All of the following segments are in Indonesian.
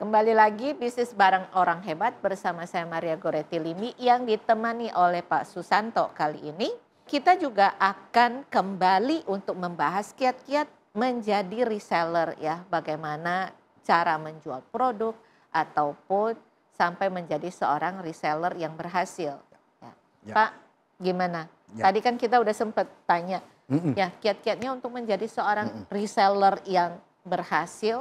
Kembali lagi bisnis bareng orang hebat bersama saya Maria Goretti Limi yang ditemani oleh Pak Susanto kali ini. Kita juga akan kembali untuk membahas kiat-kiat menjadi reseller ya. Bagaimana cara menjual produk ataupun sampai menjadi seorang reseller yang berhasil. Ya. Pak, gimana? Tadi kan kita udah sempat tanya ya kiat-kiatnya untuk menjadi seorang reseller yang berhasil.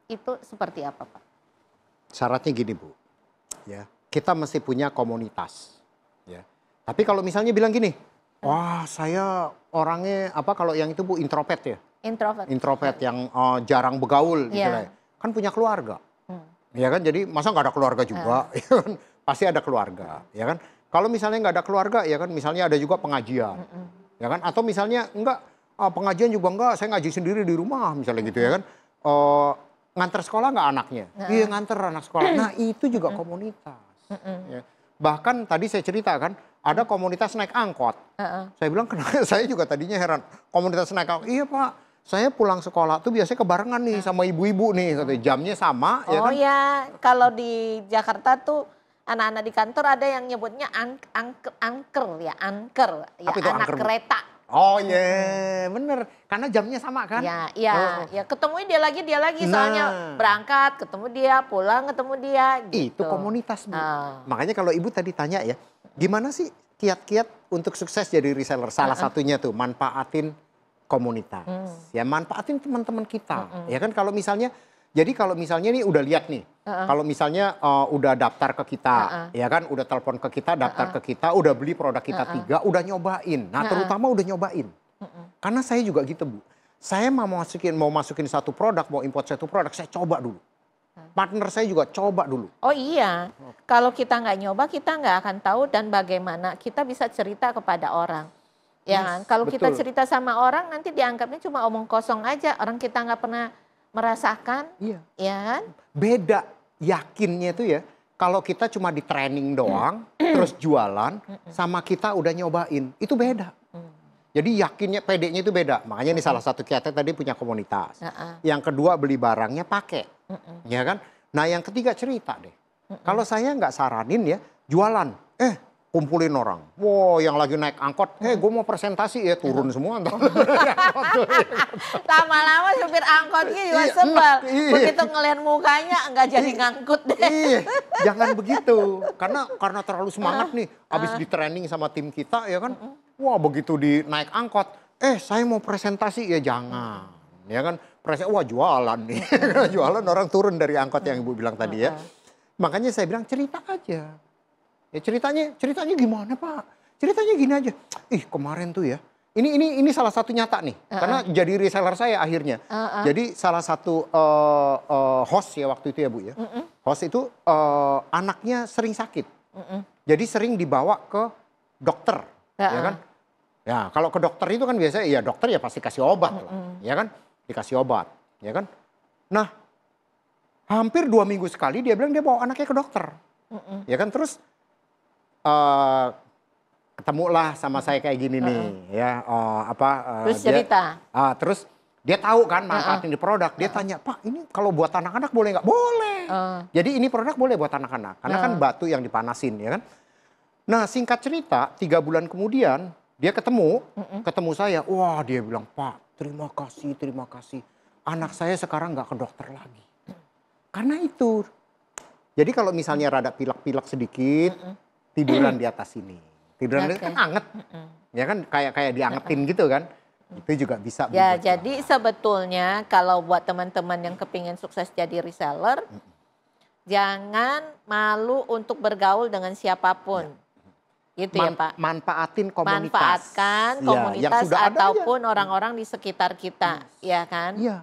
Itu seperti apa, Pak? Syaratnya gini, Bu. Ya, kita mesti punya komunitas. Ya. Tapi kalau misalnya bilang gini, wah saya orangnya kalau yang itu Bu introvert ya. Introvert yang jarang bergaul gitu. Kan punya keluarga. Ya kan, jadi masa nggak ada keluarga juga? Ya kan? Pasti ada keluarga, ya kan? Kalau misalnya nggak ada keluarga, ya kan misalnya ada juga pengajian. Ya kan? Atau misalnya enggak, pengajian juga enggak, saya ngaji sendiri di rumah misalnya gitu ya kan. Nganter sekolah nggak anaknya? Iya nganter anak sekolah. Nah itu juga komunitas. Ya. Bahkan tadi saya cerita kan, ada komunitas naik angkot. Saya bilang, kenapa? Saya juga tadinya heran. Komunitas naik angkot, iya Pak. Saya pulang sekolah tuh biasanya kebarengan nih sama ibu-ibu nih. Jamnya sama. Oh ya, kan? Ya, kalau di Jakarta tuh anak-anak di kantor ada yang nyebutnya angker ya, anak kereta. Oh iya, bener. Karena jamnya sama kan? Ya ketemu dia lagi. Soalnya berangkat, ketemu dia, pulang ketemu dia. Gitu. Itu komunitas, Bu. Makanya kalau Ibu tadi tanya ya, gimana sih kiat-kiat untuk sukses jadi reseller? Salah satunya tuh manfaatin komunitas. Ya manfaatin teman-teman kita. Ya kan kalau misalnya, jadi kalau misalnya nih udah lihat nih, kalau misalnya udah daftar ke kita, ya kan udah telepon ke kita, daftar ke kita, udah beli produk kita 3, udah nyobain. Nah terutama udah nyobain. Karena saya juga gitu Bu. Saya mau masukin satu produk, mau import satu produk, saya coba dulu. Partner saya juga coba dulu. Oh iya, kalau kita nggak nyoba kita nggak akan tahu dan bagaimana kita bisa cerita kepada orang. Ya kan? Kalau kita cerita sama orang nanti dianggapnya cuma omong kosong aja, orang kita nggak pernah merasakan, ya kan? Beda yakinnya itu ya, kalau kita cuma di training doang, terus jualan, sama kita udah nyobain, itu beda. Jadi yakinnya, pedenya itu beda. Makanya ini salah satu kiatnya tadi punya komunitas. Yang kedua beli barangnya pakai, ya kan? Nah yang ketiga cerita deh. Kalau saya nggak saranin ya, jualan, kumpulin orang. Wow, yang lagi naik angkot, gue mau presentasi ya, turun semua. Lama-lama supir angkotnya juga sebel. Begitu ngelihat mukanya nggak jadi ngangkut deh. Jangan begitu. Karena terlalu semangat nih, habis di training sama tim kita ya kan. Wah, begitu di naik angkot, saya mau presentasi ya jangan. Ya kan, wah jualan nih. Jualan orang turun dari angkot yang Ibu bilang tadi ya. Makanya saya bilang cerita aja. Ya ceritanya gimana Pak? Ceritanya gini aja. Kemarin tuh ya. Ini salah satu nyata nih. Karena jadi reseller saya akhirnya. Jadi salah satu host ya waktu itu ya Bu ya. Host itu anaknya sering sakit. Jadi sering dibawa ke dokter. Ya kan? Ya kalau ke dokter itu kan biasanya ya dokter ya pasti kasih obat lah. Ya kan? Dikasih obat. Ya kan? Nah hampir 2 minggu sekali dia bilang dia bawa anaknya ke dokter. Ya kan? Terus ketemulah sama saya kayak gini nih ya terus cerita terus dia tahu kan manfaatin di produk, dia tanya Pak ini kalau buat anak-anak boleh nggak? Boleh. Jadi ini produk boleh buat anak-anak karena kan batu yang dipanasin ya kan. Nah singkat cerita 3 bulan kemudian dia ketemu saya, wah dia bilang Pak terima kasih anak saya sekarang nggak ke dokter lagi karena itu. Jadi kalau misalnya rada pilek-pilek sedikit tiduran di atas sini. Tiduran kan anget. Ya kan kayak diangetin gitu kan. Itu juga bisa. Ya jadi sebetulnya kalau buat teman-teman yang kepingin sukses jadi reseller, jangan malu untuk bergaul dengan siapapun. Gitu ya Pak. Manfaatin komunitas. Manfaatkan komunitas ataupun orang-orang di sekitar kita. Ya kan? Iya.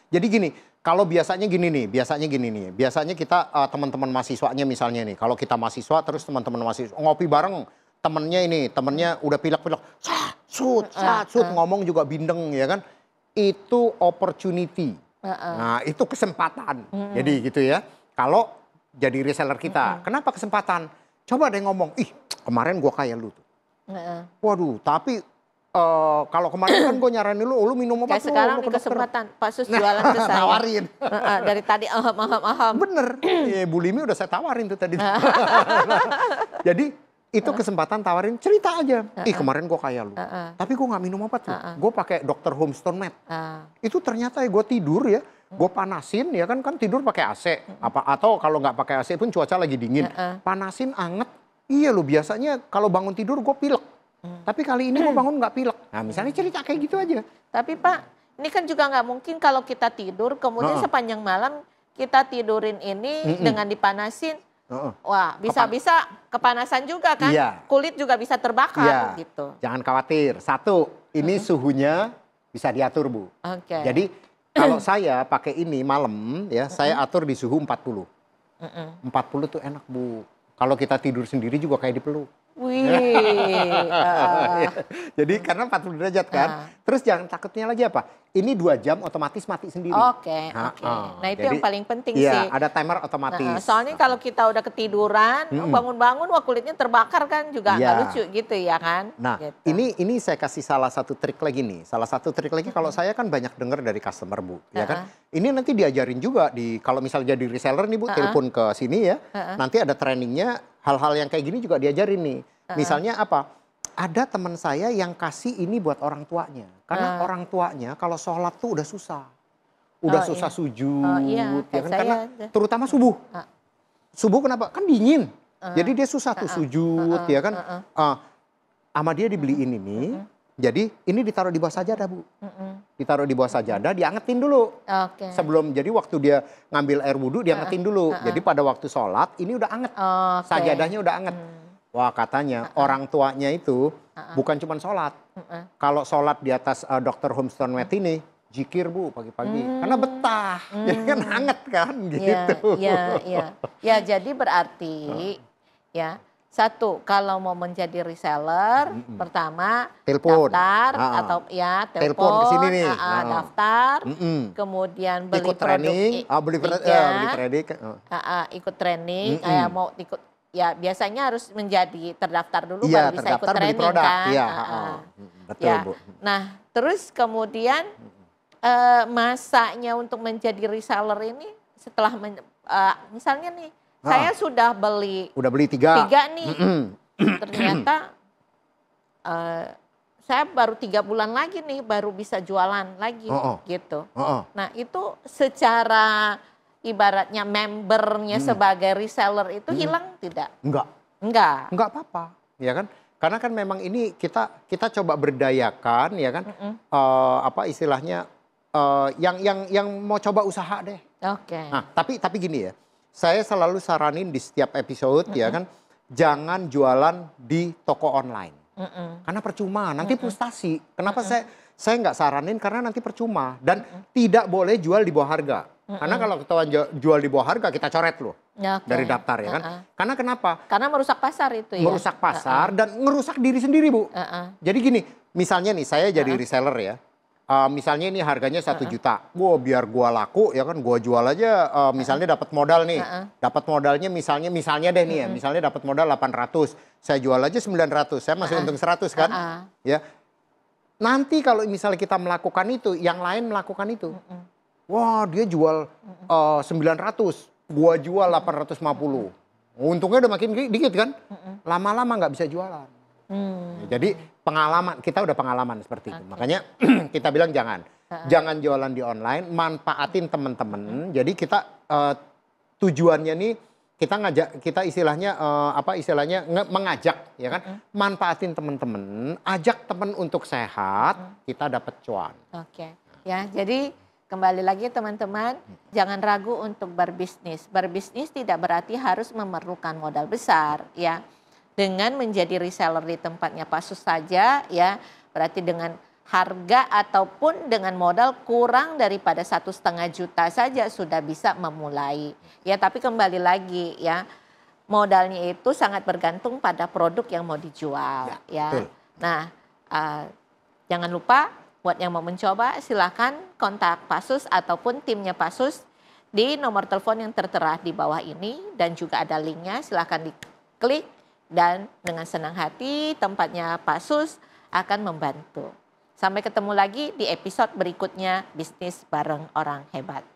Jadi gini. Kalau biasanya gini nih, biasanya kita teman-teman mahasiswanya misalnya nih, kalau kita mahasiswa terus teman-teman mahasiswa ngopi bareng, temennya udah pilek-pilek, sut, ngomong juga bindeng ya kan, itu opportunity, nah itu kesempatan, jadi gitu ya. Kalau jadi reseller kita, kenapa kesempatan? Coba deh ngomong, kemarin gua kayak lu tuh, waduh, tapi kalau kemarin kan gue nyaranin lu minum obat Kayak sekarang lu nih ke dokter. kesempatan Pak Sus jualan ke saya. Tawarin. Dari tadi aham. Bener, bulimi udah saya tawarin tuh tadi. Jadi itu kesempatan tawarin cerita aja. Ih kemarin gue kayak lu, tapi gue nggak minum obat tuh. Gue pakai Dr. Homestone Med. Itu ternyata gue tidur ya, gue panasin ya kan tidur pakai AC. Atau kalau nggak pakai AC pun cuaca lagi dingin, panasin anget. Iya lu biasanya kalau bangun tidur gue pilek. Tapi kali ini gue bangun nggak pilek. Nah misalnya cerita kayak gitu aja. Tapi Pak, ini kan juga nggak mungkin kalau kita tidur, kemudian sepanjang malam kita tidurin ini dengan dipanasin. Wah, bisa-bisa kepanasan juga kan? Iya. Kulit juga bisa terbakar gitu. Jangan khawatir. Satu, ini suhunya bisa diatur Bu. Oke. Jadi kalau saya pakai ini malam ya, saya atur di suhu 40. 40 tuh enak Bu. Kalau kita tidur sendiri juga kayak dipeluk. Wih. Jadi karena 40 derajat kan. Terus jangan takutnya lagi apa? Ini 2 jam otomatis mati sendiri. Oke. Nah itu yang paling penting sih. Iya, ada timer otomatis. Soalnya kalau kita udah ketiduran, bangun-bangun wah kulitnya terbakar kan juga nggak lucu gitu ya kan. Nah gitu. ini saya kasih salah satu trik lagi nih. Salah satu trik lagi kalau saya kan banyak dengar dari customer Bu. Ya kan. Ini nanti diajarin juga kalau misalnya jadi reseller nih Bu, telepon ke sini ya. Nanti ada trainingnya, hal-hal yang kayak gini juga diajarin nih. Misalnya apa? Ada teman saya yang kasih ini buat orang tuanya. Karena orang tuanya kalau sholat tuh udah susah. Udah susah sujud. Ya kan? Karena terutama subuh. Subuh kenapa? Kan dingin. Jadi dia susah tuh sujud ya kan. Sama dia dibeliin ini. Jadi ini ditaruh di bawah sajadah Bu. Ditaruh di bawah sajadah, diangetin dulu. Sebelum, jadi waktu dia ngambil air wudhu, diangetin dulu. Jadi pada waktu sholat ini udah anget. Sajadahnya udah anget. Wah katanya orang tuanya itu bukan cuma sholat. Kalau sholat di atas Dr. Homestone Med ini, zikir Bu pagi-pagi. Karena betah, jadi kan hangat kan gitu. Ya jadi berarti ya satu kalau mau menjadi reseller pertama telepon. Daftar atau ya telepon ke sini nih. Daftar, kemudian beli ikut training, beli training, ikut training, mau ikut. Ya biasanya harus menjadi terdaftar dulu baru bisa ikut training kan. Betul Bu. Nah terus kemudian masanya untuk menjadi reseller ini setelah misalnya nih saya sudah beli 3 nih, ternyata saya baru 3 bulan lagi nih baru bisa jualan lagi gitu. Nah itu secara ibaratnya membernya sebagai reseller itu hilang tidak? Enggak apa-apa, ya kan? Karena kan memang ini kita coba berdayakan, ya kan? Apa istilahnya yang mau coba usaha deh. Nah, tapi gini ya, saya selalu saranin di setiap episode, ya kan, jangan jualan di toko online, karena percuma, nanti frustasi. Kenapa saya nggak saranin? Karena nanti percuma dan tidak boleh jual di bawah harga. Karena kalau ketahuan jual di bawah harga kita coret loh dari daftar ya kan. Karena kenapa? Karena merusak pasar itu ya. Merusak pasar dan ngerusak diri sendiri Bu. Jadi gini, misalnya nih saya jadi reseller ya. Misalnya ini harganya 1 juta. Wah biar gua laku ya kan gua jual aja misalnya dapat modal nih. Dapat modalnya misalnya deh nih ya. Misalnya dapat modal 800. Saya jual aja 900. Saya masih untung 100 kan. Ya. Nanti kalau misalnya kita melakukan itu, yang lain melakukan itu. Wah dia jual 900, gua jual 850. Untungnya udah makin dikit kan. Lama-lama nggak bisa jualan. Jadi pengalaman, kita udah pengalaman seperti itu. Makanya kita bilang jangan jualan di online, manfaatin teman-teman. Jadi kita tujuannya nih kita istilahnya mengajak ya kan. Manfaatin teman-teman, ajak teman untuk sehat, kita dapat cuan. Ya, jadi kembali lagi teman-teman, jangan ragu untuk berbisnis. Berbisnis tidak berarti harus memerlukan modal besar ya. Dengan menjadi reseller di tempatnya Pak Sus saja ya, berarti dengan harga ataupun dengan modal kurang daripada 1,5 juta saja sudah bisa memulai. Ya, tapi kembali lagi ya, modalnya itu sangat bergantung pada produk yang mau dijual ya. Nah, jangan lupa buat yang mau mencoba silakan kontak Pak Sus ataupun timnya Pak Sus di nomor telepon yang tertera di bawah ini dan juga ada linknya, silakan diklik dan dengan senang hati tempatnya Pak Sus akan membantu. Sampai ketemu lagi di episode berikutnya Bisnis Bareng Orang Hebat.